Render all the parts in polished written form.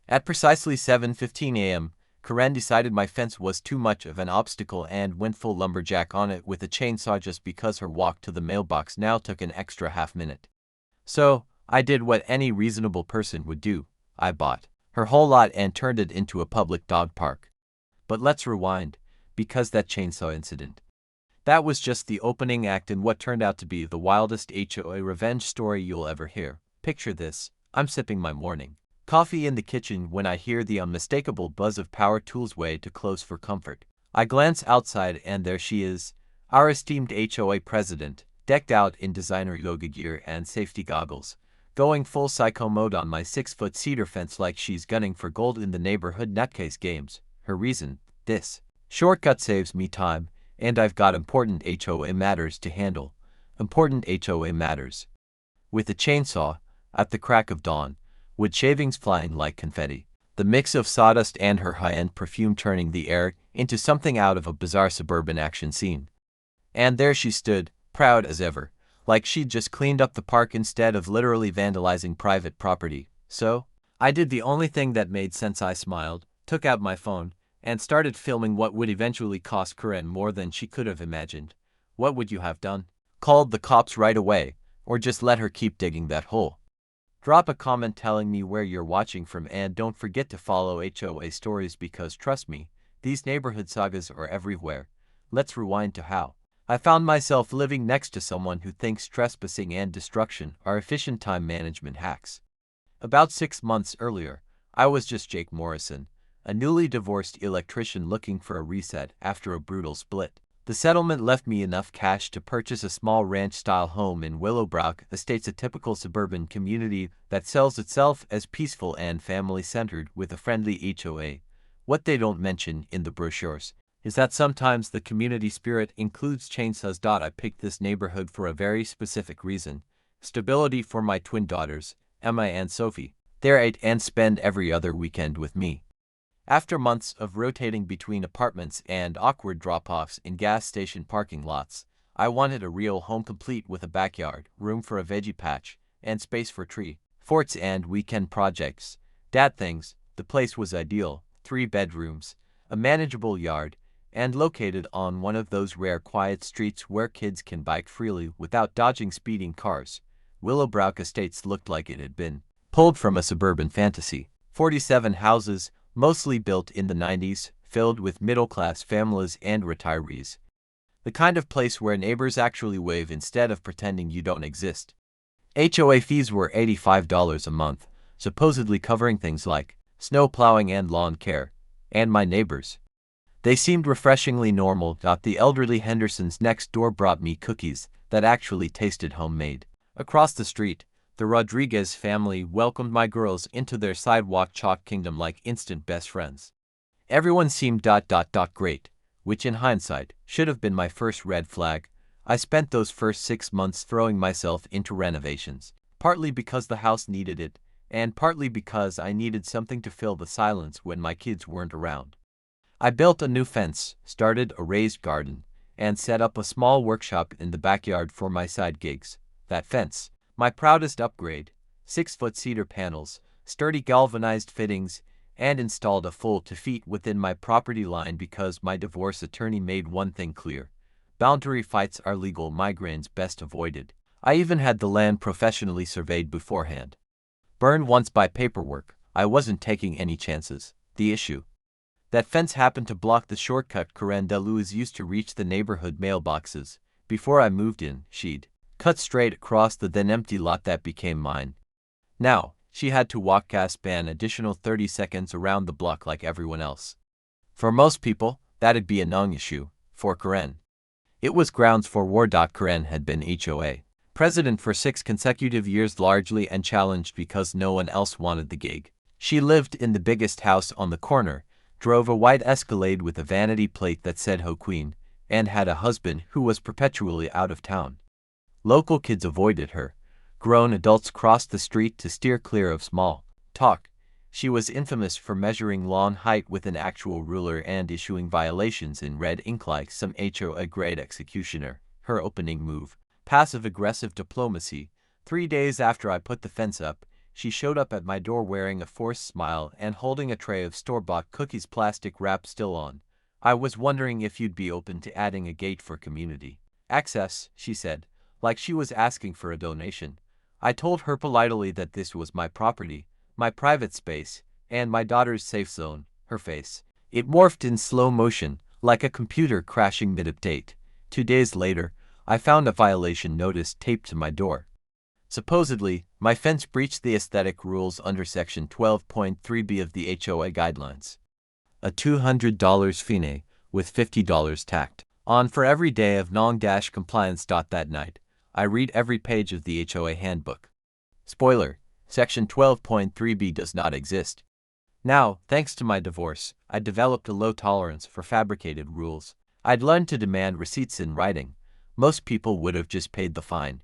At precisely 7:15 a.m., Karen decided my fence was too much of an obstacle and went full lumberjack on it with a chainsaw just because her walk to the mailbox now took an extra half-minute. So, I did what any reasonable person would do. I bought her whole lot and turned it into a public dog park. But let's rewind, because that chainsaw incident. That was just the opening act in what turned out to be the wildest HOA revenge story you'll ever hear. Picture this: I'm sipping my morning coffee in the kitchen when I hear the unmistakable buzz of power tools way too close for comfort. I glance outside and there she is, our esteemed HOA president, decked out in designer yoga gear and safety goggles, going full psycho mode on my 6-foot cedar fence like she's gunning for gold in the neighborhood nutcase games. Her reason: this shortcut saves me time, and I've got important HOA matters to handle. Important HOA matters. With a chainsaw, at the crack of dawn, wood shavings flying like confetti, the mix of sawdust and her high-end perfume turning the air into something out of a bizarre suburban action scene. And there she stood, proud as ever, like she'd just cleaned up the park instead of literally vandalizing private property. So, I did the only thing that made sense. I smiled, took out my phone, and started filming what would eventually cost Karen more than she could have imagined. What would you have done? Called the cops right away, or just let her keep digging that hole? Drop a comment telling me where you're watching from, and don't forget to follow HOA Stories because trust me, these neighborhood sagas are everywhere. Let's rewind to how I found myself living next to someone who thinks trespassing and destruction are efficient time management hacks. About 6 months earlier, I was just Jake Morrison, a newly divorced electrician looking for a reset after a brutal split. The settlement left me enough cash to purchase a small ranch-style home in Willowbrook Estates, a typical suburban community that sells itself as peaceful and family-centered with a friendly HOA. What they don't mention in the brochures is that sometimes the community spirit includes chainsaws. I picked this neighborhood for a very specific reason: stability for my twin daughters, Emma and Sophie. They're 8 and spend every other weekend with me. After months of rotating between apartments and awkward drop-offs in gas station parking lots, I wanted a real home complete with a backyard, room for a veggie patch, and space for tree forts and weekend projects. Dad things. The place was ideal: 3 bedrooms, a manageable yard, and located on one of those rare quiet streets where kids can bike freely without dodging speeding cars. Willowbrook Estates looked like it had been pulled from a suburban fantasy. 47 houses, mostly built in the 90s, filled with middle-class families and retirees. The kind of place where neighbors actually wave instead of pretending you don't exist. HOA fees were $85 a month, supposedly covering things like snow plowing and lawn care. And my neighbors, they seemed refreshingly normal. The elderly Hendersons next door brought me cookies that actually tasted homemade. Across the street, the Rodriguez family welcomed my girls into their sidewalk chalk kingdom like instant best friends. Everyone seemed great, which in hindsight should have been my first red flag. I spent those first 6 months throwing myself into renovations, partly because the house needed it, and partly because I needed something to fill the silence when my kids weren't around. I built a new fence, started a raised garden, and set up a small workshop in the backyard for my side gigs. That fence, my proudest upgrade: 6-foot cedar panels, sturdy galvanized fittings, and installed a full 2 feet within my property line because my divorce attorney made one thing clear: boundary fights are legal, migraines best avoided. I even had the land professionally surveyed beforehand. Burned once by paperwork, I wasn't taking any chances. The issue: that fence happened to block the shortcut Karen DeLuise used to reach the neighborhood mailboxes. Before I moved in, she'd cut straight across the then empty lot that became mine. Now, she had to walk an additional 30 seconds around the block like everyone else. For most people, that'd be a non-issue. For Karen, it was grounds for war. Karen had been HOA president for 6 consecutive years, largely unchallenged because no one else wanted the gig. She lived in the biggest house on the corner, drove a white Escalade with a vanity plate that said Ho Queen, and had a husband who was perpetually out of town. Local kids avoided her. Grown adults crossed the street to steer clear of small talk. She was infamous for measuring lawn height with an actual ruler and issuing violations in red ink like some HOA-grade executioner. Her opening move: passive-aggressive diplomacy. 3 days after I put the fence up, she showed up at my door wearing a forced smile and holding a tray of store-bought cookies, plastic wrap still on. "I was wondering if you'd be open to adding a gate for community access," she said, like she was asking for a donation. I told her politely that this was my property, my private space, and my daughter's safe zone. Her face, it morphed in slow motion, like a computer crashing mid-update. 2 days later, I found a violation notice taped to my door. Supposedly, my fence breached the aesthetic rules under Section 12.3b of the HOA guidelines. A $200 fine, with $50 tacked on for every day of non-compliance. That night, I read every page of the HOA handbook. Spoiler, Section 12.3b does not exist. Now, thanks to my divorce, I developed a low tolerance for fabricated rules. I'd learned to demand receipts in writing. Most people would have just paid the fine.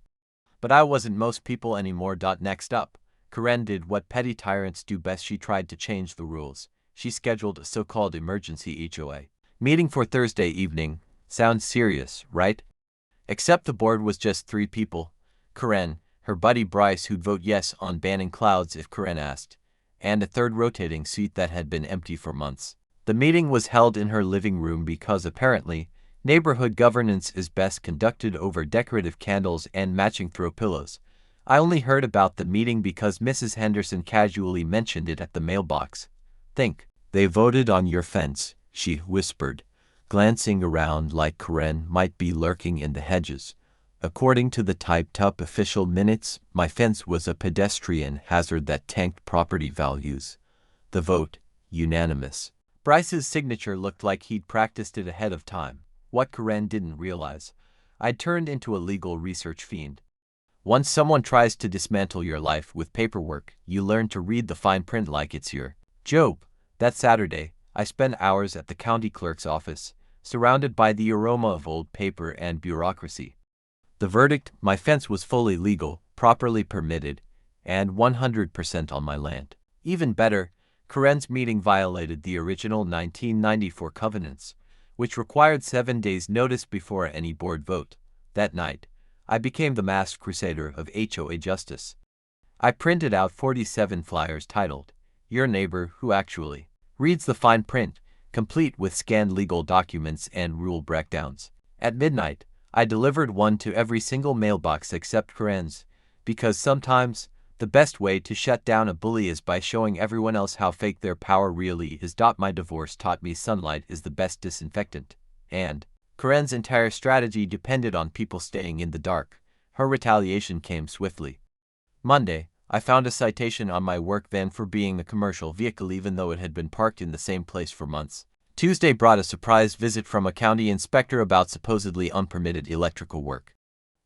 But I wasn't most people anymore. Next up, Karen did what petty tyrants do best. She tried to change the rules. She scheduled a so-called emergency HOA meeting for Thursday evening. Sounds serious, right? Except the board was just 3 people. Karen, her buddy Bryce, who'd vote yes on banning clouds if Karen asked, and a third rotating seat that had been empty for months. The meeting was held in her living room because apparently, neighborhood governance is best conducted over decorative candles and matching throw pillows. I only heard about the meeting because Mrs. Henderson casually mentioned it at the mailbox. "Think, they voted on your fence," she whispered, glancing around like Karen might be lurking in the hedges. According to the typed-up official minutes, my fence was a pedestrian hazard that tanked property values. The vote, unanimous. Bryce's signature looked like he'd practiced it ahead of time. What Karen didn't realize, I'd turned into a legal research fiend. Once someone tries to dismantle your life with paperwork, you learn to read the fine print like it's your job. That Saturday, I spent hours at the county clerk's office, surrounded by the aroma of old paper and bureaucracy. The verdict: my fence was fully legal, properly permitted, and 100% on my land. Even better, Karen's meeting violated the original 1994 covenants, which required 7 days' notice before any board vote. That night, I became the masked crusader of HOA justice. I printed out 47 flyers titled, "Your Neighbor Who Actually Reads the Fine Print," complete with scanned legal documents and rule breakdowns. At midnight, I delivered one to every single mailbox except Karen's, because sometimes, the best way to shut down a bully is by showing everyone else how fake their power really is. My divorce taught me sunlight is the best disinfectant, and Karen's entire strategy depended on people staying in the dark. Her retaliation came swiftly. Monday, I found a citation on my work van for being a commercial vehicle even though it had been parked in the same place for months. Tuesday brought a surprise visit from a county inspector about supposedly unpermitted electrical work.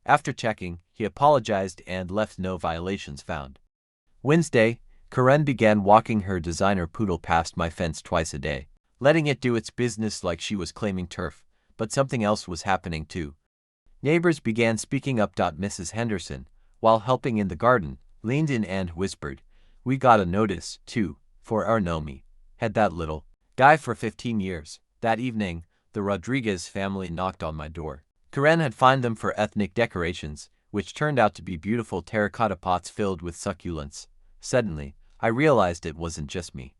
After checking, he apologized and left no violations found. Wednesday, Karen began walking her designer poodle past my fence twice a day, letting it do its business like she was claiming turf. But something else was happening too. Neighbors began speaking up. Mrs. Henderson, while helping in the garden, leaned in and whispered, "We got a notice, too, for our Nomi. Had that little guy for 15 years. That evening, the Rodriguez family knocked on my door. Karen had fined them for ethnic decorations, which turned out to be beautiful terracotta pots filled with succulents. Suddenly, I realized it wasn't just me.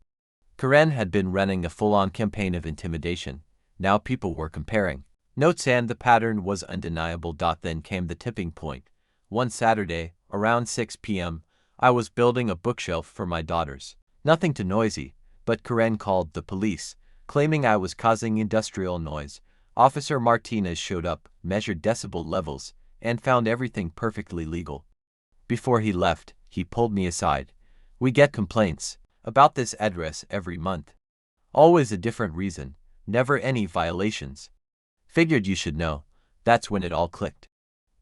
Karen had been running a full-on campaign of intimidation. Now people were comparing notes and the pattern was undeniable. Then came the tipping point. One Saturday, around 6 p.m., I was building a bookshelf for my daughters. Nothing too noisy, but Karen called the police, claiming I was causing industrial noise. Officer Martinez showed up, measured decibel levels, and found everything perfectly legal. Before he left, he pulled me aside. "We get complaints about this address every month. Always a different reason, never any violations. Figured you should know." That's when it all clicked.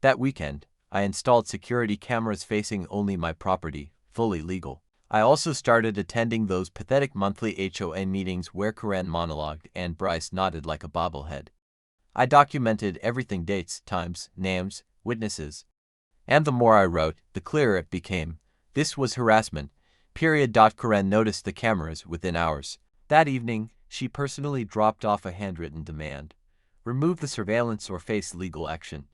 That weekend, I installed security cameras facing only my property, fully legal. I also started attending those pathetic monthly HOA meetings where Karen monologued and Bryce nodded like a bobblehead. I documented everything: dates, times, names, witnesses. And the more I wrote, the clearer it became. This was harassment. Period. Karen noticed the cameras within hours. That evening, she personally dropped off a handwritten demand: remove the surveillance or face legal action.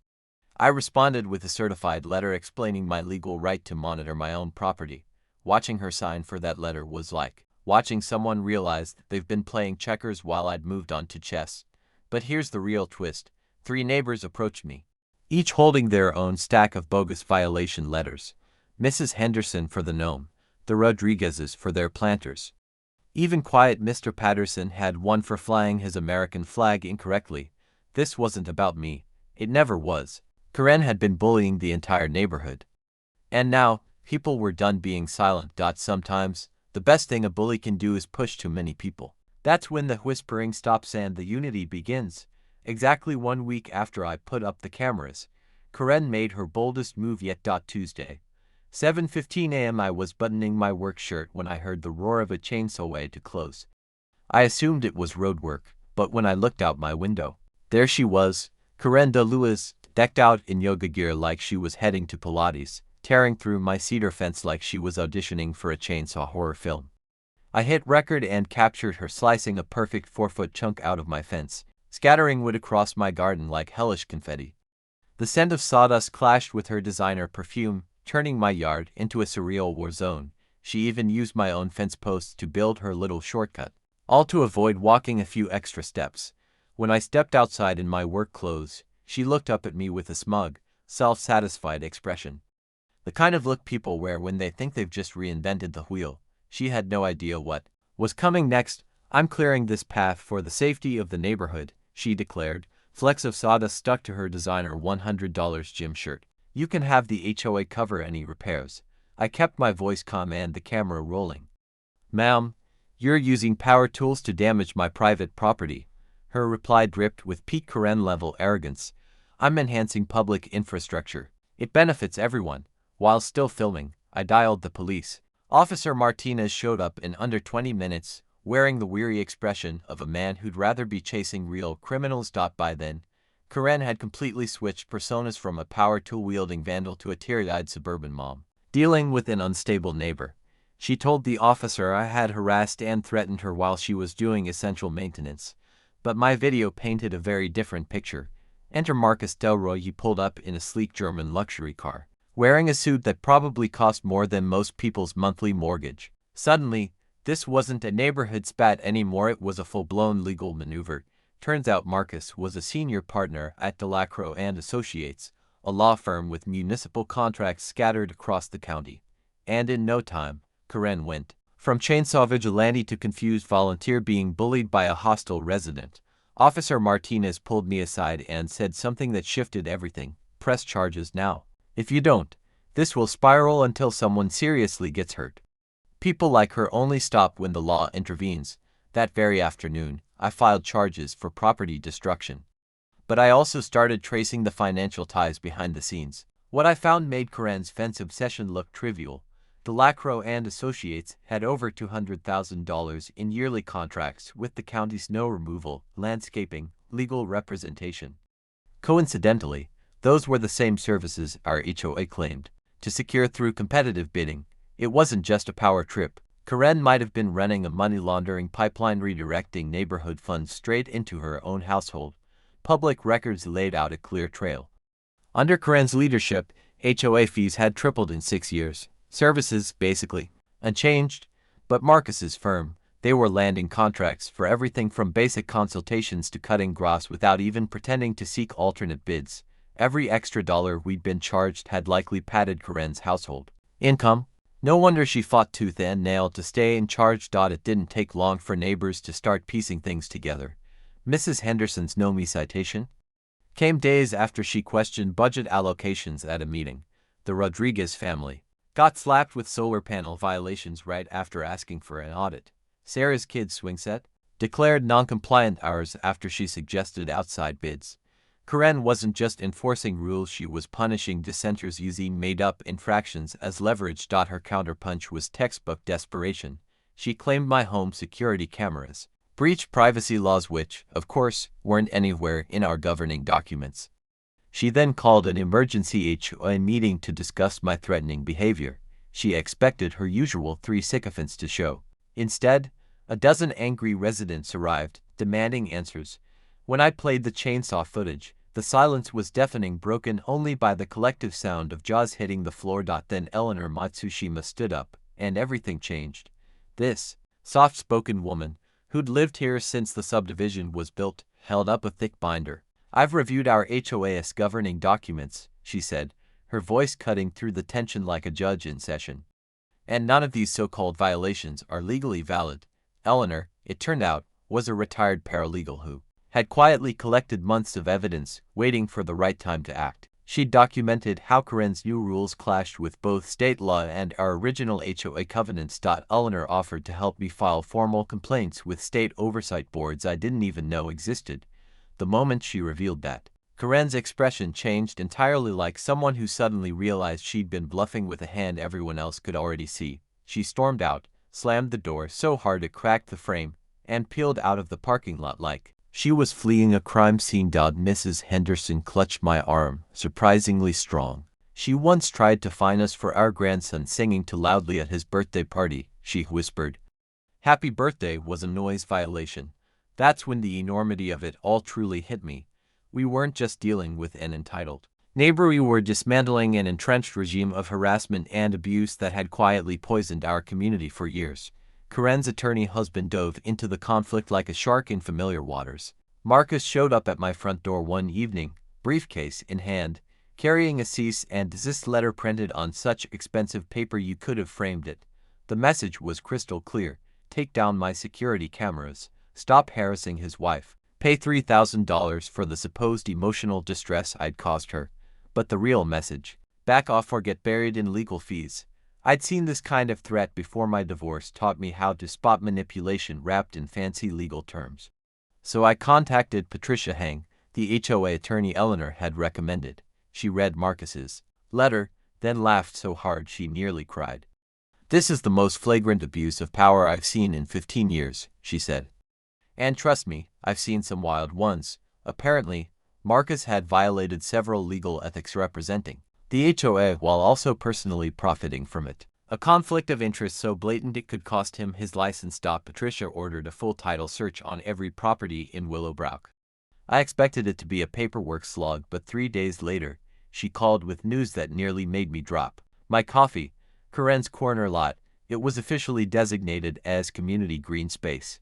I responded with a certified letter explaining my legal right to monitor my own property. Watching her sign for that letter was like watching someone realize they've been playing checkers while I'd moved on to chess. But here's the real twist. 3 neighbors approached me, each holding their own stack of bogus violation letters. Mrs. Henderson for the gnome, the Rodriguezes for their planters. Even quiet Mr. Patterson had one for flying his American flag incorrectly. This wasn't about me. It never was. Karen had been bullying the entire neighborhood. And now, people were done being silent. Sometimes, the best thing a bully can do is push too many people. That's when the whispering stops and the unity begins. Exactly 1 week after I put up the cameras, Karen made her boldest move yet. Tuesday, 7:15 a.m. I was buttoning my work shirt when I heard the roar of a chainsaw way to close. I assumed it was road work, but when I looked out my window, there she was, Karen de Lewis, decked out in yoga gear like she was heading to Pilates, tearing through my cedar fence like she was auditioning for a chainsaw horror film. I hit record and captured her slicing a perfect 4-foot chunk out of my fence, scattering wood across my garden like hellish confetti. The scent of sawdust clashed with her designer perfume, turning my yard into a surreal war zone. She even used my own fence posts to build her little shortcut, all to avoid walking a few extra steps. When I stepped outside in my work clothes, she looked up at me with a smug, self-satisfied expression. The kind of look people wear when they think they've just reinvented the wheel. She had no idea what was coming next. "I'm clearing this path for the safety of the neighborhood," she declared. Flecks of sawdust stuck to her designer $100 gym shirt. "You can have the HOA cover any repairs." I kept my voice calm and the camera rolling. "Ma'am, you're using power tools to damage my private property." Her reply dripped with peak Karen-level arrogance. "I'm enhancing public infrastructure. It benefits everyone." While still filming, I dialed the police. Officer Martinez showed up in under 20 minutes, wearing the weary expression of a man who'd rather be chasing real criminals. By then, Karen had completely switched personas from a power tool-wielding vandal to a teary-eyed suburban mom, dealing with an unstable neighbor. She told the officer I had harassed and threatened her while she was doing essential maintenance. But my video painted a very different picture. Enter Marcus Delroy. He pulled up in a sleek German luxury car, wearing a suit that probably cost more than most people's monthly mortgage. Suddenly, this wasn't a neighborhood spat anymore, it was a full-blown legal maneuver. Turns out Marcus was a senior partner at Delacroix and Associates, a law firm with municipal contracts scattered across the county. And in no time, Karen went from chainsaw vigilante to confused volunteer being bullied by a hostile resident. Officer Martinez pulled me aside and said something that shifted everything. "Press charges now. If you don't, this will spiral until someone seriously gets hurt." People like her only stop when the law intervenes. That very afternoon, I filed charges for property destruction. But I also started tracing the financial ties behind the scenes. What I found made Karen's fence obsession look trivial. Delacroix and Associates had over $200,000 in yearly contracts with the county's snow removal, landscaping, legal representation. Coincidentally, those were the same services our HOA claimed to secure through competitive bidding. It wasn't just a power trip. Karen might have been running a money laundering pipeline redirecting neighborhood funds straight into her own household. Public records laid out a clear trail. Under Karen's leadership, HOA fees had tripled in 6 years. Services, basically, unchanged. But Marcus's firm, they were landing contracts for everything from basic consultations to cutting grass without even pretending to seek alternate bids. Every extra dollar we'd been charged had likely padded Karen's household income. No wonder she fought tooth and nail to stay in charge. It didn't take long for neighbors to start piecing things together. Mrs. Henderson's "know me" citation came days after she questioned budget allocations at a meeting. The Rodriguez family got slapped with solar panel violations right after asking for an audit. Sarah's kid's swing set declared non-compliant hours after she suggested outside bids. Karen wasn't just enforcing rules, she was punishing dissenters using made-up infractions as leverage. Her counterpunch was textbook desperation. She claimed my home security cameras breached privacy laws which, of course, weren't anywhere in our governing documents. She then called an emergency HOA meeting to discuss my threatening behavior. She expected her usual 3 sycophants to show. Instead, a dozen angry residents arrived, demanding answers. When I played the chainsaw footage, the silence was deafening, broken only by the collective sound of jaws hitting the floor. Then Eleanor Matsushima stood up, and everything changed. This soft-spoken woman, who'd lived here since the subdivision was built, held up a thick binder. "I've reviewed our HOA's governing documents," she said, her voice cutting through the tension like a judge in session. "And none of these so-called violations are legally valid." Eleanor, it turned out, was a retired paralegal who had quietly collected months of evidence, waiting for the right time to act. She'd documented how Corinne's new rules clashed with both state law and our original HOA covenants. Eleanor offered to help me file formal complaints with state oversight boards I didn't even know existed. The moment she revealed that, Corinne's expression changed entirely, like someone who suddenly realized she'd been bluffing with a hand everyone else could already see. She stormed out, slammed the door so hard it cracked the frame, and peeled out of the parking lot like she was fleeing a crime scene. Mrs. Henderson clutched my arm, surprisingly strong. "She once tried to fine us for our grandson singing too loudly at his birthday party," she whispered. Happy birthday was a noise violation. That's when the enormity of it all truly hit me. We weren't just dealing with an entitled neighbor, we were dismantling an entrenched regime of harassment and abuse that had quietly poisoned our community for years. Corinne's attorney husband dove into the conflict like a shark in familiar waters. Marcus showed up at my front door one evening, briefcase in hand, carrying a cease and desist letter printed on such expensive paper you could have framed it. The message was crystal clear: take down my security cameras, stop harassing his wife, pay $3,000 for the supposed emotional distress I'd caused her. But the real message: back off or get buried in legal fees. I'd seen this kind of threat before. My divorce taught me how to spot manipulation wrapped in fancy legal terms. So I contacted Patricia Hang, the HOA attorney Eleanor had recommended. She read Marcus's letter, then laughed so hard she nearly cried. "This is the most flagrant abuse of power I've seen in 15 years, she said. "And trust me, I've seen some wild ones." Apparently, Marcus had violated several legal ethics representing the HOA while also personally profiting from it. A conflict of interest so blatant it could cost him his license. Patricia ordered a full title search on every property in Willowbrook. I expected it to be a paperwork slog, but 3 days later, she called with news that nearly made me drop my coffee. Corinne's corner lot, it was officially designated as community green space.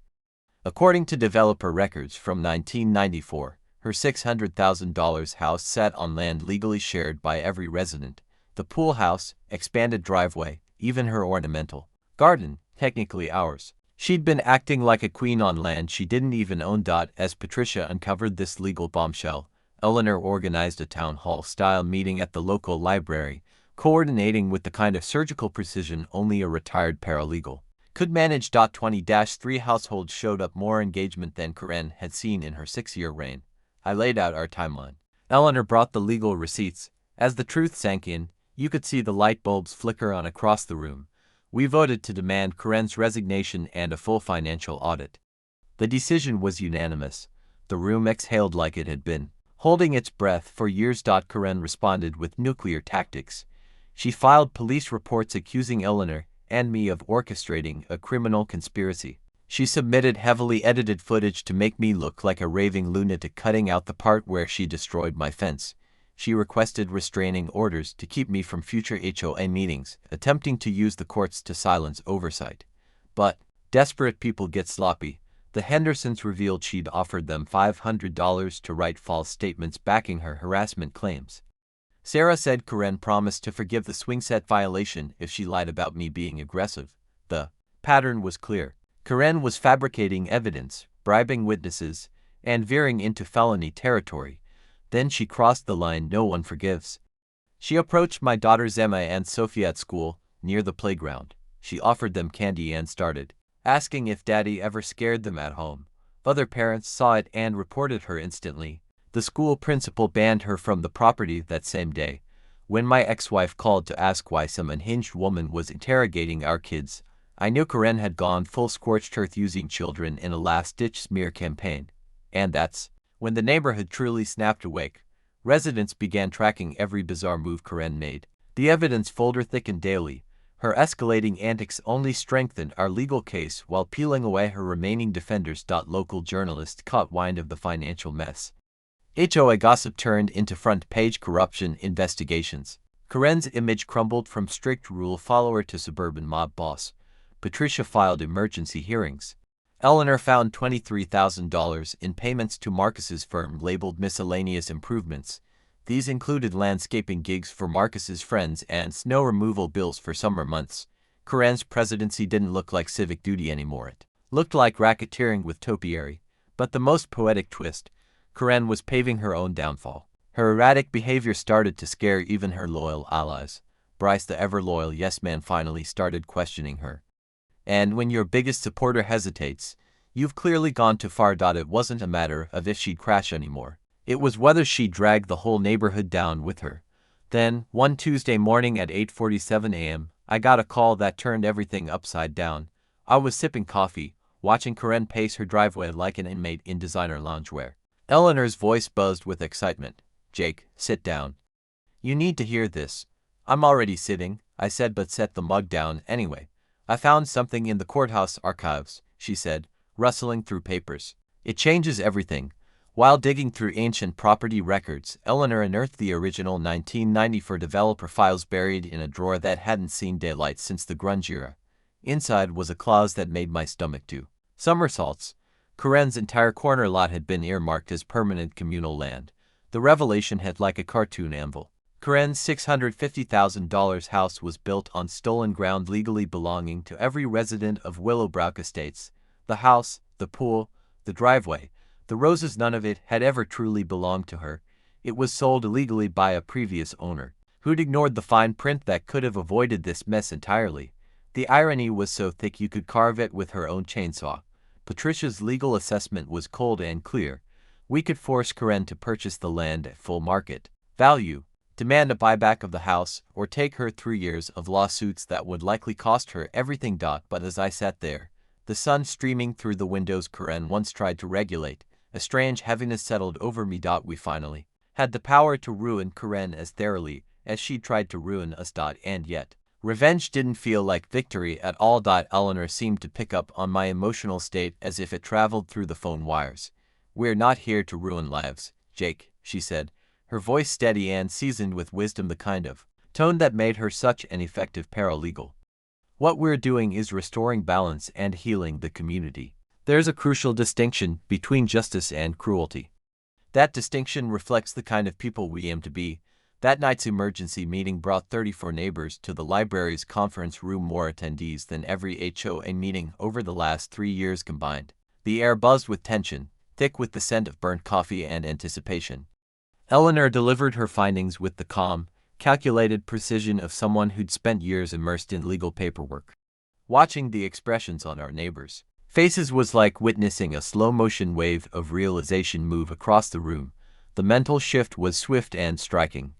According to developer records from 1994, her $600,000 house sat on land legally shared by every resident. The pool house, expanded driveway, even her ornamental garden, technically ours. She'd been acting like a queen on land she didn't even own. As Patricia uncovered this legal bombshell, Eleanor organized a town hall-style meeting at the local library, coordinating with the kind of surgical precision only a retired paralegal could manage. 20-3 households showed up, more engagement than Corinne had seen in her 6-year reign. I laid out our timeline. Eleanor brought the legal receipts. As the truth sank in, you could see the light bulbs flicker on across the room. We voted to demand Corinne's resignation and a full financial audit. The decision was unanimous. The room exhaled like it had been holding its breath for years. Corinne responded with nuclear tactics. She filed police reports accusing Eleanor and me of orchestrating a criminal conspiracy. She submitted heavily edited footage to make me look like a raving lunatic, cutting out the part where she destroyed my fence. She requested restraining orders to keep me from future HOA meetings, attempting to use the courts to silence oversight. But desperate people get sloppy. The Hendersons revealed she'd offered them $500 to write false statements backing her harassment claims. Sarah said Corinne promised to forgive the swing set violation if she lied about me being aggressive. The pattern was clear. Corinne was fabricating evidence, bribing witnesses, and veering into felony territory. Then she crossed the line no one forgives. She approached my daughters Emma and Sophie at school, near the playground. She offered them candy and started asking if Daddy ever scared them at home. Other parents saw it and reported her instantly. The school principal banned her from the property that same day. When my ex-wife called to ask why some unhinged woman was interrogating our kids, I knew Corinne had gone full scorched earth, using children in a last-ditch smear campaign. And that's when the neighborhood truly snapped awake. Residents began tracking every bizarre move Corinne made. The evidence folder thickened daily. Her escalating antics only strengthened our legal case while peeling away her remaining defenders. Local journalists caught wind of the financial mess. HOA gossip turned into front-page corruption investigations. Karen's image crumbled from strict rule follower to suburban mob boss. Patricia filed emergency hearings. Eleanor found $23,000 in payments to Marcus's firm labeled miscellaneous improvements. These included landscaping gigs for Marcus's friends and snow removal bills for summer months. Karen's presidency didn't look like civic duty anymore. It looked like racketeering with topiary. But the most poetic twist, Karen was paving her own downfall. Her erratic behavior started to scare even her loyal allies. Bryce, the ever-loyal yes-man, finally started questioning her. And when your biggest supporter hesitates, you've clearly gone too far. It wasn't a matter of if she'd crash anymore. It was whether she'd drag the whole neighborhood down with her. Then, one Tuesday morning at 8:47 a.m., I got a call that turned everything upside down. I was sipping coffee, watching Karen pace her driveway like an inmate in designer loungewear. Eleanor's voice buzzed with excitement. "Jake, sit down. You need to hear this." "I'm already sitting," I said, but set the mug down anyway. "I found something in the courthouse archives," she said, rustling through papers. "It changes everything." While digging through ancient property records, Eleanor unearthed the original 1994 developer files buried in a drawer that hadn't seen daylight since the grunge era. Inside was a clause that made my stomach do somersaults. Karen's entire corner lot had been earmarked as permanent communal land. The revelation hit like a cartoon anvil. Karen's $650,000 house was built on stolen ground legally belonging to every resident of Willowbrook Estates. The house, the pool, the driveway, the roses, none of it had ever truly belonged to her. It was sold illegally by a previous owner, who'd ignored the fine print that could have avoided this mess entirely. The irony was so thick you could carve it with her own chainsaw. Patricia's legal assessment was cold and clear. We could force Karen to purchase the land at full market value, demand a buyback of the house, or take her through years of lawsuits that would likely cost her everything. But as I sat there, the sun streaming through the windows Karen once tried to regulate, a strange heaviness settled over me. We finally had the power to ruin Karen as thoroughly as she tried to ruin us. And yet, revenge didn't feel like victory at all. Eleanor seemed to pick up on my emotional state as if it traveled through the phone wires. "We're not here to ruin lives, Jake," she said, her voice steady and seasoned with wisdom, the kind of tone that made her such an effective paralegal. "What we're doing is restoring balance and healing the community. There's a crucial distinction between justice and cruelty. That distinction reflects the kind of people we aim to be." That night's emergency meeting brought 34 neighbors to the library's conference room, more attendees than every HOA meeting over the last 3 years combined. The air buzzed with tension, thick with the scent of burnt coffee and anticipation. Eleanor delivered her findings with the calm, calculated precision of someone who'd spent years immersed in legal paperwork. Watching the expressions on our neighbors' faces was like witnessing a slow-motion wave of realization move across the room. The mental shift was swift and striking.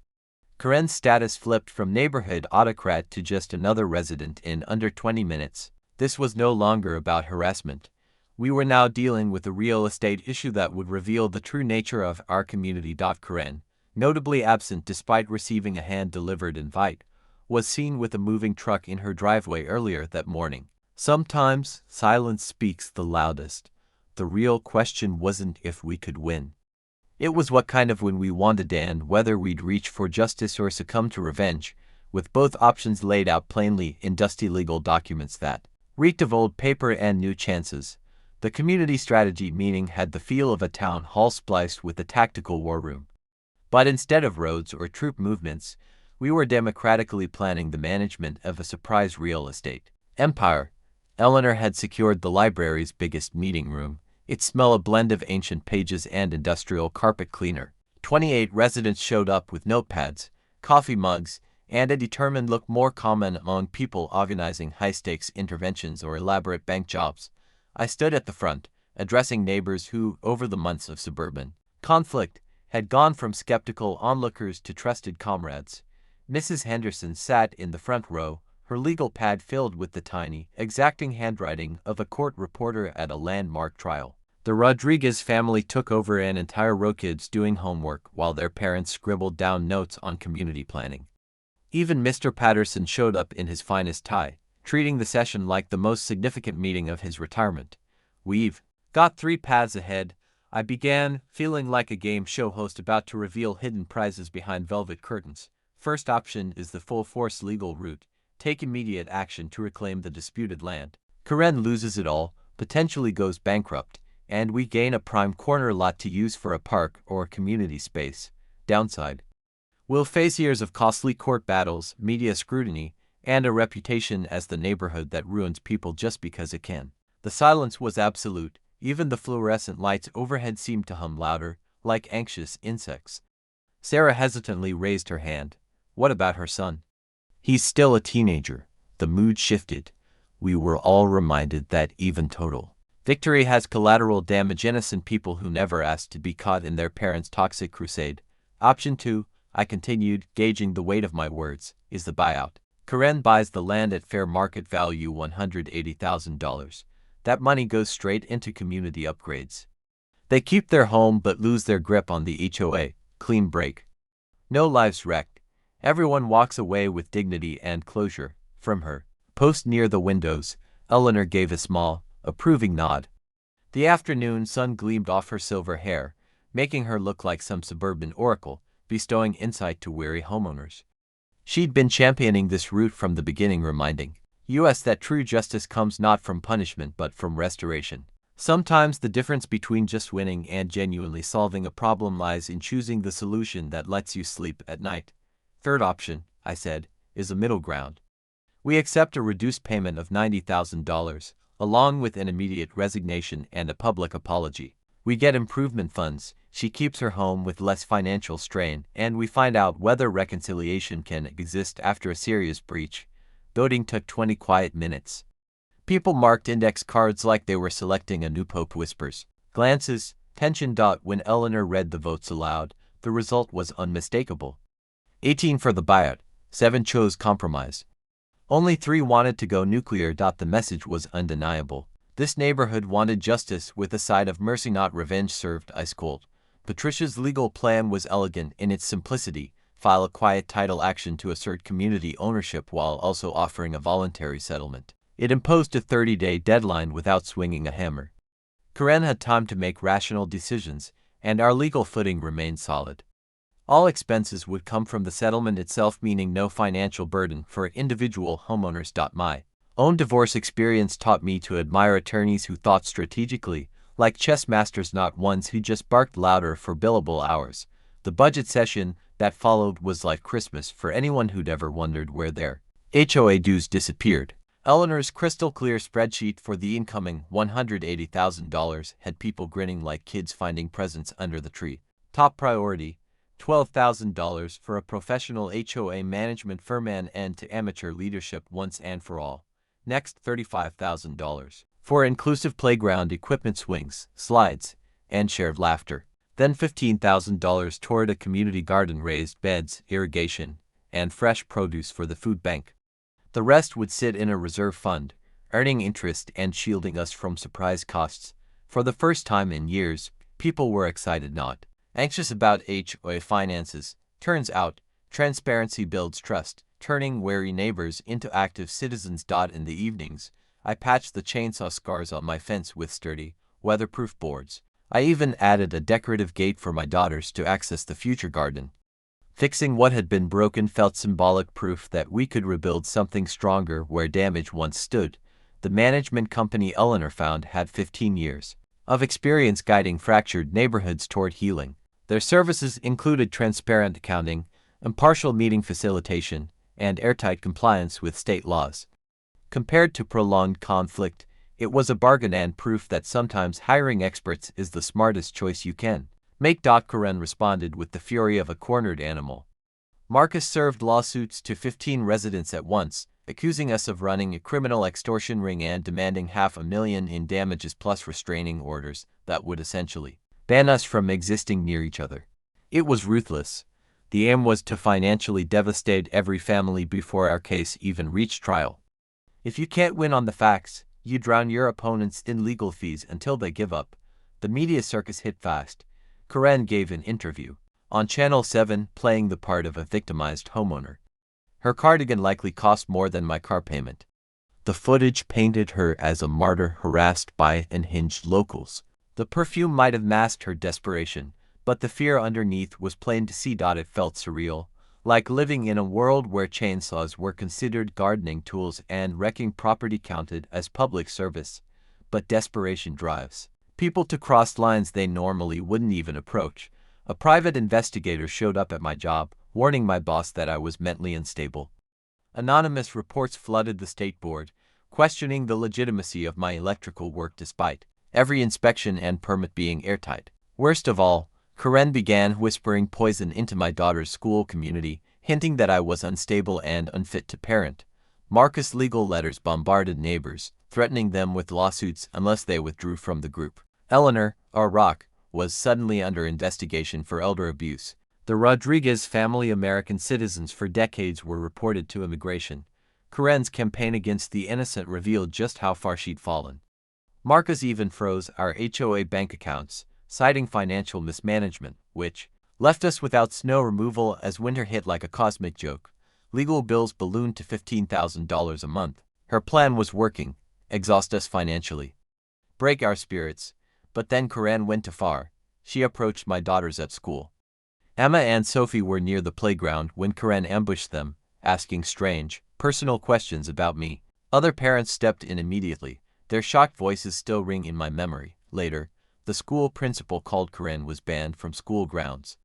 Karen's status flipped from neighborhood autocrat to just another resident in under 20 minutes. This was no longer about harassment. We were now dealing with a real estate issue that would reveal the true nature of our community. Karen, notably absent despite receiving a hand-delivered invite, was seen with a moving truck in her driveway earlier that morning. Sometimes silence speaks the loudest. The real question wasn't if we could win. It was what kind of win we wanted and whether we'd reach for justice or succumb to revenge, with both options laid out plainly in dusty legal documents that reeked of old paper and new chances. The community strategy meeting had the feel of a town hall spliced with a tactical war room. But instead of roads or troop movements, we were democratically planning the management of a surprise real estate empire. Eleanor had secured the library's biggest meeting room. It smelled a blend of ancient pages and industrial carpet cleaner. 28 residents showed up with notepads, coffee mugs, and a determined look, more common among people organizing high-stakes interventions or elaborate bank jobs. I stood at the front, addressing neighbors who, over the months of suburban conflict, had gone from skeptical onlookers to trusted comrades. Mrs. Henderson sat in the front row, her legal pad filled with the tiny, exacting handwriting of a court reporter at a landmark trial. The Rodriguez family took over an entire row, kids doing homework while their parents scribbled down notes on community planning. Even Mr. Patterson showed up in his finest tie, treating the session like the most significant meeting of his retirement. "We've got 3 paths ahead," I began, feeling like a game show host about to reveal hidden prizes behind velvet curtains. First option is the full-force legal route. Take immediate action to reclaim the disputed land. Karen loses it all, potentially goes bankrupt, and we gain a prime corner lot to use for a park or community space. Downside: we'll face years of costly court battles, media scrutiny, and a reputation as the neighborhood that ruins people just because it can. The silence was absolute. Even the fluorescent lights overhead seemed to hum louder, like anxious insects. Sarah hesitantly raised her hand. What about her son? He's still a teenager. The mood shifted. We were all reminded that even total victory has collateral damage. Innocent people who never asked to be caught in their parents' toxic crusade. Option 2, I continued, gauging the weight of my words, is the buyout. Karen buys the land at fair market value, $180,000. That money goes straight into community upgrades. They keep their home but lose their grip on the HOA. Clean break. No lives wrecked. Everyone walks away with dignity and closure. From her post near the windows, Eleanor gave a small, approving nod. The afternoon sun gleamed off her silver hair, making her look like some suburban oracle, bestowing insight to weary homeowners. She'd been championing this route from the beginning, reminding us that true justice comes not from punishment but from restoration. Sometimes the difference between just winning and genuinely solving a problem lies in choosing the solution that lets you sleep at night. Third option, I said, is a middle ground. We accept a reduced payment of $90,000, along with an immediate resignation and a public apology. We get improvement funds, she keeps her home with less financial strain, and we find out whether reconciliation can exist after a serious breach. Voting took 20 quiet minutes. People marked index cards like they were selecting a new pope. Whispers, glances, tension. When Eleanor read the votes aloud, the result was unmistakable. 18 for the buyout, 7 chose compromise. Only 3 wanted to go nuclear. The message was undeniable. This neighborhood wanted justice with a side of mercy, not revenge served ice cold. Patricia's legal plan was elegant in its simplicity: file a quiet title action to assert community ownership while also offering a voluntary settlement. It imposed a 30-day deadline without swinging a hammer. Karen had time to make rational decisions, and our legal footing remained solid. All expenses would come from the settlement itself, meaning no financial burden for individual homeowners. My own divorce experience taught me to admire attorneys who thought strategically, like chess masters, not ones who just barked louder for billable hours. The budget session that followed was like Christmas for anyone who'd ever wondered where their HOA dues disappeared. Eleanor's crystal-clear spreadsheet for the incoming $180,000 had people grinning like kids finding presents under the tree. Top priority: $12,000 for a professional HOA management firm and end to amateur leadership once and for all. Next, $35,000 for inclusive playground equipment, swings, slides, and shared laughter. Then $15,000 toward a community garden, raised beds, irrigation, and fresh produce for the food bank. The rest would sit in a reserve fund, earning interest and shielding us from surprise costs. For the first time in years, people were excited, not anxious about HOA finances. Turns out, transparency builds trust, turning wary neighbors into active citizens. In the evenings, I patched the chainsaw scars on my fence with sturdy, weatherproof boards. I even added a decorative gate for my daughters to access the future garden. Fixing what had been broken felt symbolic proof that we could rebuild something stronger where damage once stood. The management company Eleanor found had 15 years of experience guiding fractured neighborhoods toward healing. Their services included transparent accounting, impartial meeting facilitation, and airtight compliance with state laws. Compared to prolonged conflict, it was a bargain and proof that sometimes hiring experts is the smartest choice you can make. Karen responded with the fury of a cornered animal. Marcus served lawsuits to 15 residents at once, accusing us of running a criminal extortion ring and demanding $500,000 in damages plus restraining orders that would essentially ban us from existing near each other. It was ruthless. The aim was to financially devastate every family before our case even reached trial. If you can't win on the facts, you drown your opponents in legal fees until they give up. The media circus hit fast. Karen gave an interview on Channel 7 playing the part of a victimized homeowner. Her cardigan likely cost more than my car payment. The footage painted her as a martyr harassed by unhinged locals. The perfume might have masked her desperation, but the fear underneath was plain to see. It felt surreal, Like living in a world where chainsaws were considered gardening tools and wrecking property counted as public service. But desperation drives people to cross lines they normally wouldn't even approach. A private investigator showed up at my job, warning my boss that I was mentally unstable. Anonymous reports flooded the state board, questioning the legitimacy of my electrical work despite every inspection and permit being airtight. Worst of all, Karen began whispering poison into my daughter's school community, hinting that I was unstable and unfit to parent. Marcus' legal letters bombarded neighbors, threatening them with lawsuits unless they withdrew from the group. Eleanor, our rock, was suddenly under investigation for elder abuse. The Rodriguez family, American citizens for decades, were reported to immigration. Karen's campaign against the innocent revealed just how far she'd fallen. Marcus even froze our HOA bank accounts, citing financial mismanagement, which left us without snow removal as winter hit like a cosmic joke. Legal bills ballooned to $15,000 a month. Her plan was working: exhaust us financially, break our spirits. But then Karen went too far. She approached my daughters at school. Emma and Sophie were near the playground when Karen ambushed them, asking strange, personal questions about me. Other parents stepped in immediately. Their shocked voices still ring in my memory. Later, the school principal called Karen was banned from school grounds.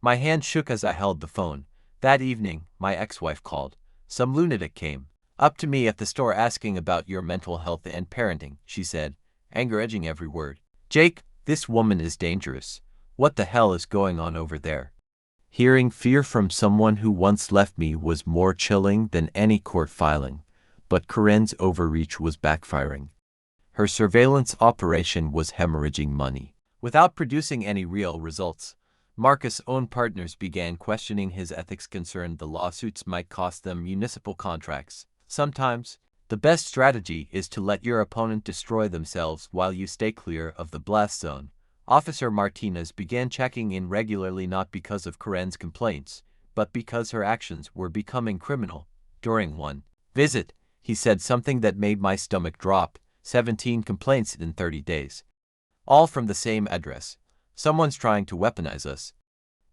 My hand shook as I held the phone. That evening, my ex-wife called. Some lunatic came up to me at the store asking about your mental health and parenting, she said, anger edging every word. Jake, this woman is dangerous. What the hell is going on over there? Hearing fear from someone who once left me was more chilling than any court filing, but Karen's overreach was backfiring. Her surveillance operation was hemorrhaging money. Without producing any real results, Marcus' own partners began questioning his ethics, concerned the lawsuits might cost them municipal contracts. Sometimes, the best strategy is to let your opponent destroy themselves while you stay clear of the blast zone. Officer Martinez began checking in regularly, not because of Karen's complaints, but because her actions were becoming criminal. During one visit, he said something that made my stomach drop: 17 complaints in 30 days. All from the same address. Someone's trying to weaponize us.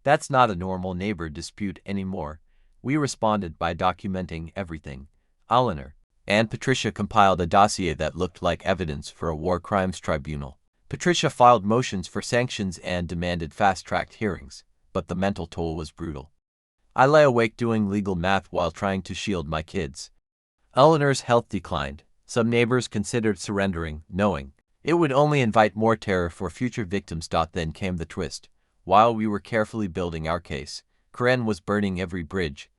That's not a normal neighbor dispute anymore. We responded by documenting everything. Eleanor and Patricia compiled a dossier that looked like evidence for a war crimes tribunal. Patricia filed motions for sanctions and demanded fast-tracked hearings, but the mental toll was brutal. I lay awake doing legal math while trying to shield my kids. Eleanor's health declined. Some neighbors considered surrendering, knowing it would only invite more terror for future victims. Then came the twist. While we were carefully building our case, Karen was burning every bridge.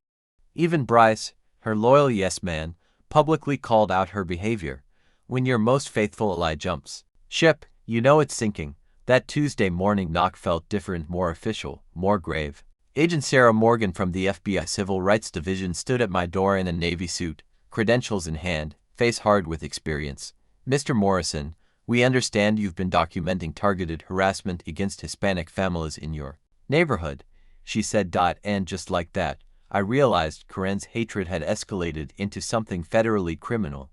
Even Bryce, her loyal yes man, publicly called out her behavior. When your most faithful ally jumps ship, you know it's sinking. That Tuesday morning knock felt different, more official, more grave. Agent Sarah Morgan from the FBI Civil Rights Division stood at my door in a navy suit, credentials in hand, face hard with experience. Mr. Morrison, we understand you've been documenting targeted harassment against Hispanic families in your neighborhood, she said. And just like that, I realized Karen's hatred had escalated into something federally criminal.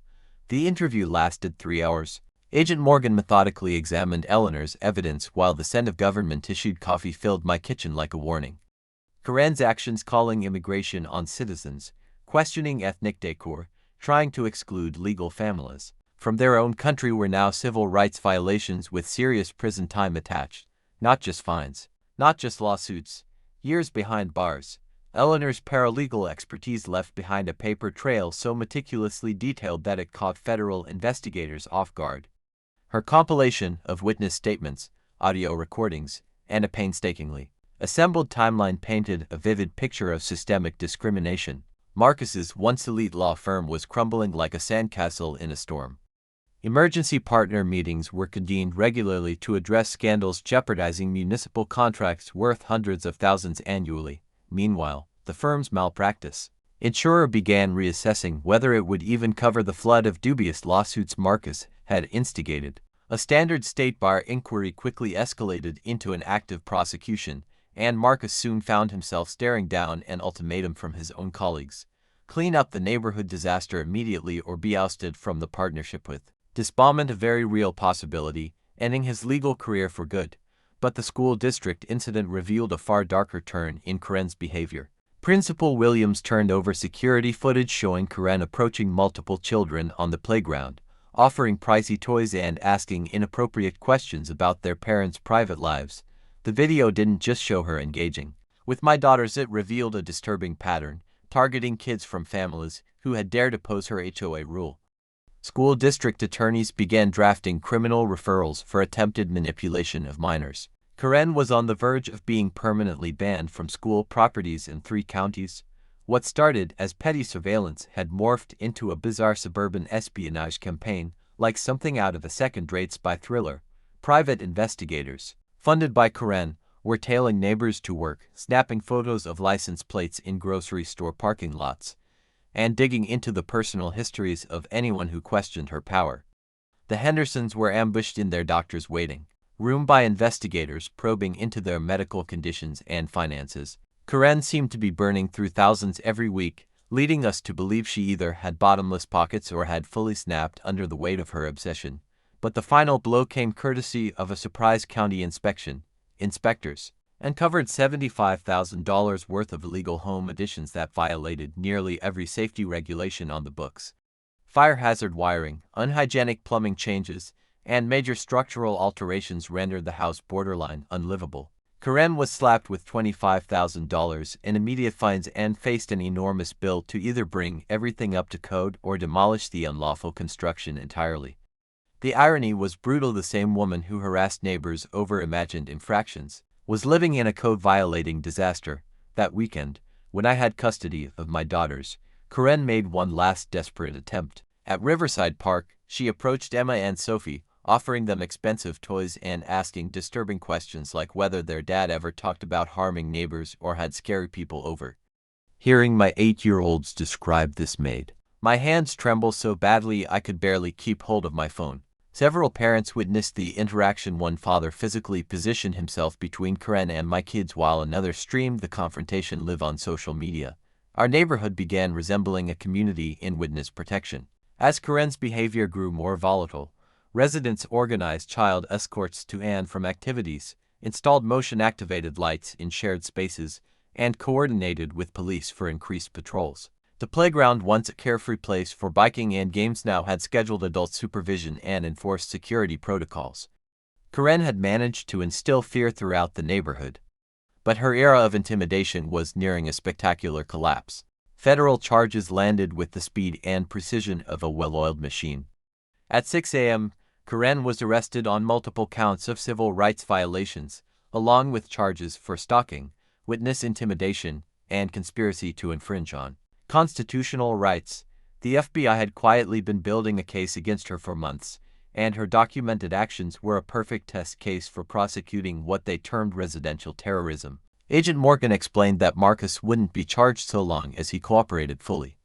The interview lasted 3 hours. Agent Morgan methodically examined Eleanor's evidence while the scent of government-issued coffee filled my kitchen like a warning. Karen's actions, calling immigration on citizens, questioning ethnic decor, trying to exclude legal families from their own country, were now civil rights violations with serious prison time attached. Not just fines, not just lawsuits, years behind bars. Eleanor's paralegal expertise left behind a paper trail so meticulously detailed that it caught federal investigators off guard. Her compilation of witness statements, audio recordings, and a painstakingly assembled timeline painted a vivid picture of systemic discrimination. Marcus's once elite law firm was crumbling like a sandcastle in a storm. Emergency partner meetings were convened regularly to address scandals jeopardizing municipal contracts worth hundreds of thousands annually. Meanwhile, the firm's malpractice insurer began reassessing whether it would even cover the flood of dubious lawsuits Marcus had instigated. A standard state bar inquiry quickly escalated into an active prosecution, and Marcus soon found himself staring down an ultimatum from his own colleagues: clean up the neighborhood disaster immediately or be ousted from the partnership. With disbandment a very real possibility, ending his legal career for good. But the school district incident revealed a far darker turn in Karen's behavior. Principal Williams turned over security footage showing Karen approaching multiple children on the playground, offering pricey toys and asking inappropriate questions about their parents' private lives. The video didn't just show her engaging with my daughters, it revealed a disturbing pattern, targeting kids from families who had dared oppose her HOA rule. School district attorneys began drafting criminal referrals for attempted manipulation of minors. Karen was on the verge of being permanently banned from school properties in 3 counties. What started as petty surveillance had morphed into a bizarre suburban espionage campaign, like something out of a second-rate spy thriller. Private investigators, funded by Karen, were tailing neighbors to work, snapping photos of license plates in grocery store parking lots, and digging into the personal histories of anyone who questioned her power. The Hendersons were ambushed in their doctor's waiting room by investigators probing into their medical conditions and finances. Karen seemed to be burning through thousands every week, leading us to believe she either had bottomless pockets or had fully snapped under the weight of her obsession. But the final blow came courtesy of a surprise county inspection. Inspectors uncovered $75,000 worth of illegal home additions that violated nearly every safety regulation on the books. Fire hazard wiring, unhygienic plumbing changes, and major structural alterations rendered the house borderline unlivable. Karen was slapped with $25,000 in immediate fines and faced an enormous bill to either bring everything up to code or demolish the unlawful construction entirely. The irony was brutal. The same woman who harassed neighbors over imagined infractions was living in a code-violating disaster. That weekend, when I had custody of my daughters, Karen made one last desperate attempt. At Riverside Park, she approached Emma and Sophie, offering them expensive toys and asking disturbing questions like whether their dad ever talked about harming neighbors or had scary people over. Hearing my 8-year-olds describe this made my hands tremble so badly I could barely keep hold of my phone. Several parents witnessed the interaction. One father physically positioned himself between Karen and my kids while another streamed the confrontation live on social media. Our neighborhood began resembling a community in witness protection. As Karen's behavior grew more volatile, residents organized child escorts to and from activities, installed motion-activated lights in shared spaces, and coordinated with police for increased patrols. The playground, once a carefree place for biking and games, now had scheduled adult supervision and enforced security protocols. Karen had managed to instill fear throughout the neighborhood, but her era of intimidation was nearing a spectacular collapse. Federal charges landed with the speed and precision of a well-oiled machine. At 6 a.m., Karen was arrested on multiple counts of civil rights violations, along with charges for stalking, witness intimidation, and conspiracy to infringe on constitutional rights. The FBI had quietly been building a case against her for months, and her documented actions were a perfect test case for prosecuting what they termed residential terrorism. Agent Morgan explained that Marcus wouldn't be charged so long as he cooperated fully.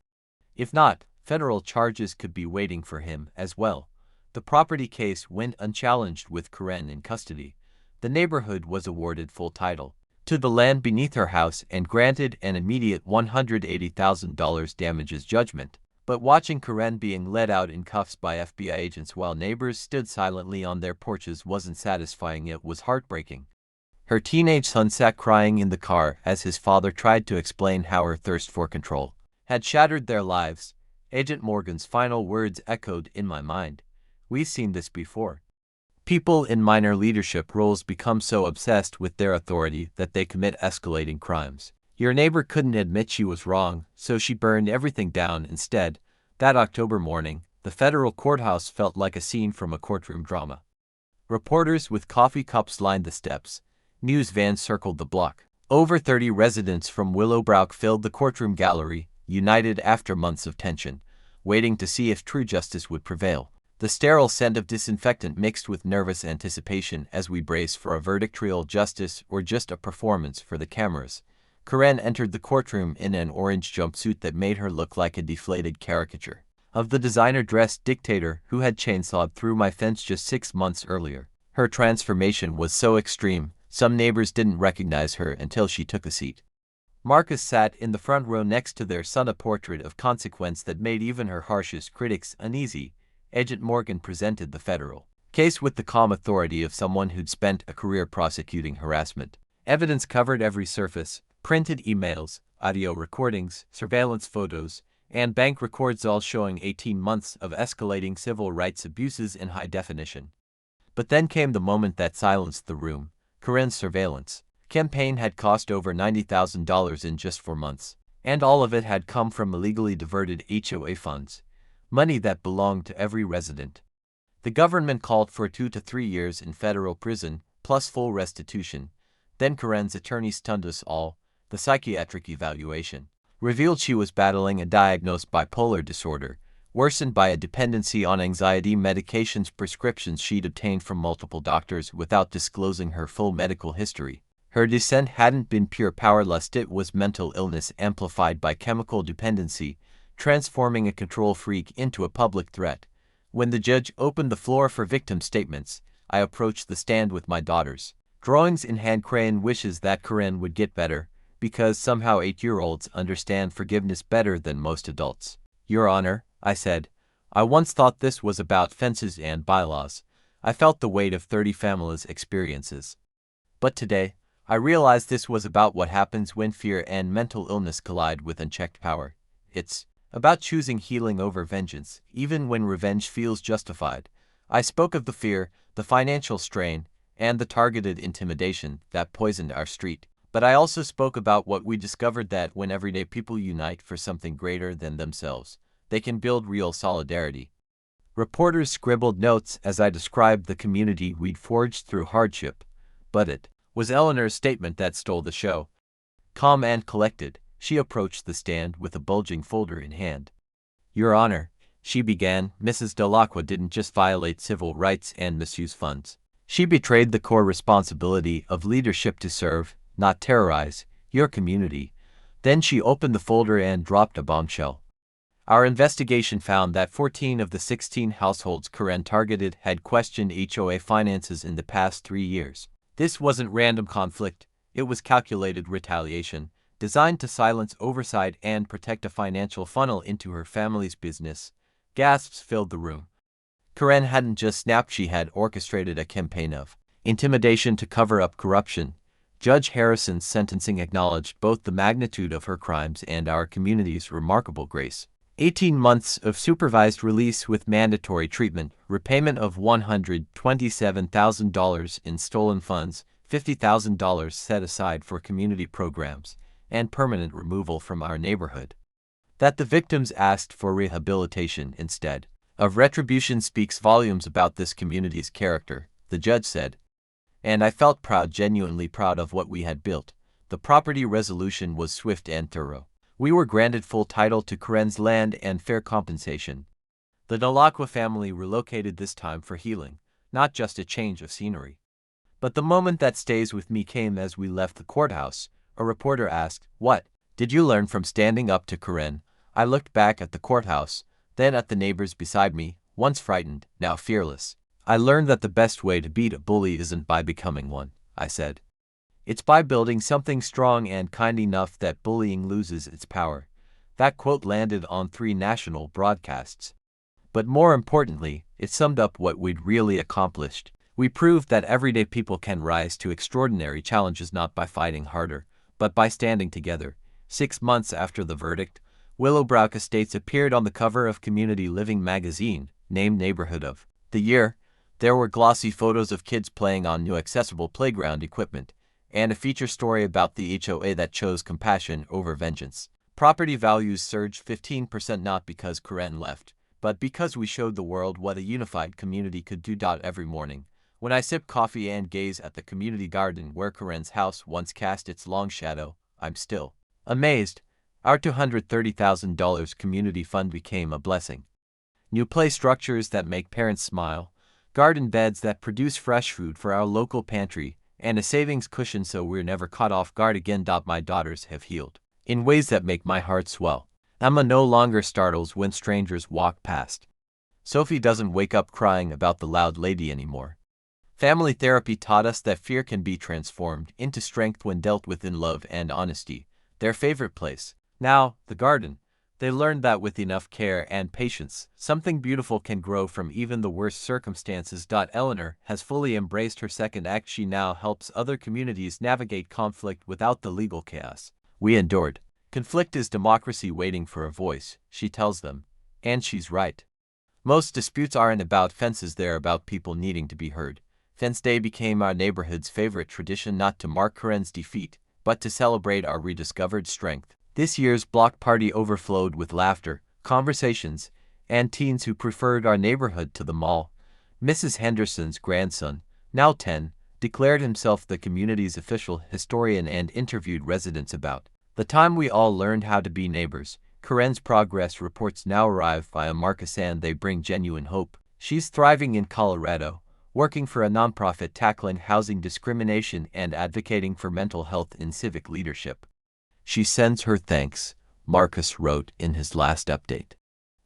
If not, federal charges could be waiting for him as well. The property case went unchallenged with Karen in custody. The neighborhood was awarded full title to the land beneath her house and granted an immediate $180,000 damages judgment. But watching Karen being led out in cuffs by FBI agents while neighbors stood silently on their porches wasn't satisfying, it was heartbreaking. Her teenage son sat crying in the car as his father tried to explain how her thirst for control had shattered their lives. Agent Morgan's final words echoed in my mind. We've seen this before. People in minor leadership roles become so obsessed with their authority that they commit escalating crimes. Your neighbor couldn't admit she was wrong, so she burned everything down instead. That October morning, the federal courthouse felt like a scene from a courtroom drama. Reporters with coffee cups lined the steps. News vans circled the block. Over 30 residents from Willowbrook filled the courtroom gallery, united after months of tension, waiting to see if true justice would prevail. The sterile scent of disinfectant mixed with nervous anticipation as we braced for a verdict: real justice or just a performance for the cameras. Karen entered the courtroom in an orange jumpsuit that made her look like a deflated caricature of the designer-dressed dictator who had chainsawed through my fence just 6 months earlier. Her transformation was so extreme, some neighbors didn't recognize her until she took a seat. Marcus sat in the front row next to their son, a portrait of consequence that made even her harshest critics uneasy. Agent Morgan presented the federal case with the calm authority of someone who'd spent a career prosecuting harassment. Evidence covered every surface: printed emails, audio recordings, surveillance photos, and bank records all showing 18 months of escalating civil rights abuses in high definition. But then came the moment that silenced the room. Karen's surveillance campaign had cost over $90,000 in just 4 months, and all of it had come from illegally diverted HOA funds, money that belonged to every resident. The government called for 2 to 3 years in federal prison, plus full restitution. Then Karen's attorney stunned us all. The psychiatric evaluation revealed she was battling a diagnosed bipolar disorder, worsened by a dependency on anxiety medications prescriptions she'd obtained from multiple doctors without disclosing her full medical history. Her descent hadn't been pure power lust, it was mental illness amplified by chemical dependency, transforming a control freak into a public threat. When the judge opened the floor for victim statements, I approached the stand with my daughters. Drawings in hand. Karen wishes that Karen would get better, because somehow 8-year-olds understand forgiveness better than most adults. Your Honor, I said, I once thought this was about fences and bylaws. I felt the weight of 30 families' experiences. But today, I realized this was about what happens when fear and mental illness collide with unchecked power. It's about choosing healing over vengeance, even when revenge feels justified. I spoke of the fear, the financial strain, and the targeted intimidation that poisoned our street. But I also spoke about what we discovered, that when everyday people unite for something greater than themselves, they can build real solidarity. Reporters scribbled notes as I described the community we'd forged through hardship, but it was Eleanor's statement that stole the show. Calm and collected, she approached the stand with a bulging folder in hand. Your Honor, she began, Mrs. Delacroix didn't just violate civil rights and misuse funds. She betrayed the core responsibility of leadership to serve, not terrorize, your community. Then she opened the folder and dropped a bombshell. Our investigation found that 14 of the 16 households Karen targeted had questioned HOA finances in the past 3 years. This wasn't random conflict, it was calculated retaliation, designed to silence oversight and protect a financial funnel into her family's business. Gasps filled the room. Karen hadn't just snapped, she had orchestrated a campaign of intimidation to cover up corruption. Judge Harrison's sentencing acknowledged both the magnitude of her crimes and our community's remarkable grace. 18 months of supervised release with mandatory treatment, repayment of $127,000 in stolen funds, $50,000 set aside for community programs, and permanent removal from our neighborhood. That the victims asked for rehabilitation instead of retribution speaks volumes about this community's character, the judge said. And I felt proud, genuinely proud of what we had built. The property resolution was swift and thorough. We were granted full title to Karen's land and fair compensation. The Delacroix family relocated this time for healing, not just a change of scenery. But the moment that stays with me came as we left the courthouse. A reporter asked, "What did you learn from standing up to Karen?" I looked back at the courthouse, then at the neighbors beside me, once frightened, now fearless. I learned that the best way to beat a bully isn't by becoming one, I said. It's by building something strong and kind enough that bullying loses its power. That quote landed on 3 national broadcasts. But more importantly, it summed up what we'd really accomplished. We proved that everyday people can rise to extraordinary challenges not by fighting harder, but by standing together. 6 months after the verdict, Willowbrook Estates appeared on the cover of Community Living magazine, named Neighborhood of the Year. There were glossy photos of kids playing on new accessible playground equipment, and a feature story about the HOA that chose compassion over vengeance. Property values surged 15% not because Karen left, but because we showed the world what a unified community could do. Every morning, when I sip coffee and gaze at the community garden where Karen's house once cast its long shadow, I'm still amazed. Our $230,000 community fund became a blessing. New play structures that make parents smile, garden beds that produce fresh food for our local pantry, and a savings cushion so we're never caught off guard again. My daughters have healed in ways that make my heart swell. Emma no longer startles when strangers walk past. Sophie doesn't wake up crying about the loud lady anymore. Family therapy taught us that fear can be transformed into strength when dealt with in love and honesty. Their favorite place, now, the garden. They learned that with enough care and patience, something beautiful can grow from even the worst circumstances. Eleanor has fully embraced her second act. She now helps other communities navigate conflict without the legal chaos we endured. Conflict is democracy waiting for a voice, she tells them. And she's right. Most disputes aren't about fences, they're about people needing to be heard. Fence Day became our neighborhood's favorite tradition, not to mark Karen's defeat, but to celebrate our rediscovered strength. This year's block party overflowed with laughter, conversations, and teens who preferred our neighborhood to the mall. Mrs. Henderson's grandson, now 10, declared himself the community's official historian and interviewed residents about the time we all learned how to be neighbors. Karen's progress reports now arrive via Marcus and they bring genuine hope. She's thriving in Colorado, working for a nonprofit tackling housing discrimination and advocating for mental health in civic leadership. She sends her thanks, Marcus wrote in his last update.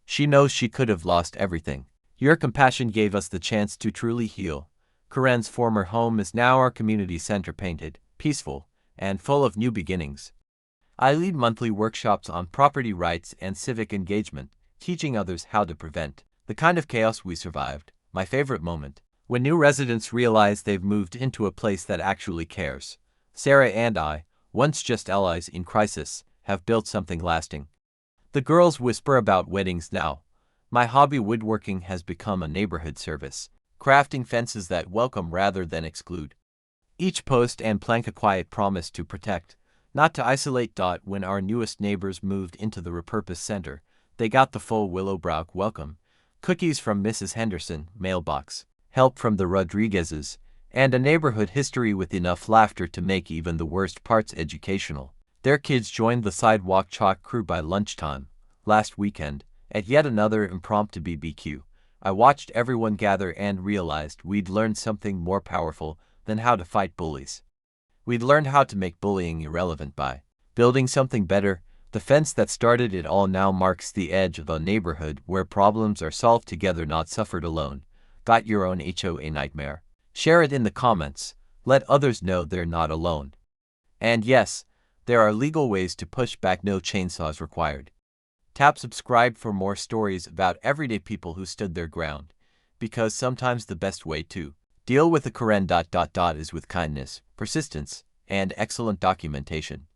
She knows she could have lost everything. Your compassion gave us the chance to truly heal. Karen's former home is now our community center, painted, peaceful, and full of new beginnings. I lead monthly workshops on property rights and civic engagement, teaching others how to prevent the kind of chaos we survived. My favorite moment, when new residents realize they've moved into a place that actually cares. Sarah and I, once just allies in crisis, have built something lasting. The girls whisper about weddings now. My hobby, woodworking, has become a neighborhood service, crafting fences that welcome rather than exclude. Each post and plank a quiet promise to protect, not to isolate. When our newest neighbors moved into the repurposed center, they got the full Willowbrook welcome, cookies from Mrs. Henderson, mailbox, help from the Rodriguezes, and a neighborhood history with enough laughter to make even the worst parts educational. Their kids joined the sidewalk chalk crew by lunchtime last weekend at yet another impromptu BBQ. I watched everyone gather and realized we'd learned something more powerful than how to fight bullies. We'd learned how to make bullying irrelevant by building something better. The fence that started it all now marks the edge of a neighborhood where problems are solved together, not suffered alone. Got your own HOA nightmare? Share it in the comments. Let others know they're not alone. And yes, there are legal ways to push back, no chainsaws required. Tap subscribe for more stories about everyday people who stood their ground, because sometimes the best way to deal with a Karen is with kindness, persistence, and excellent documentation.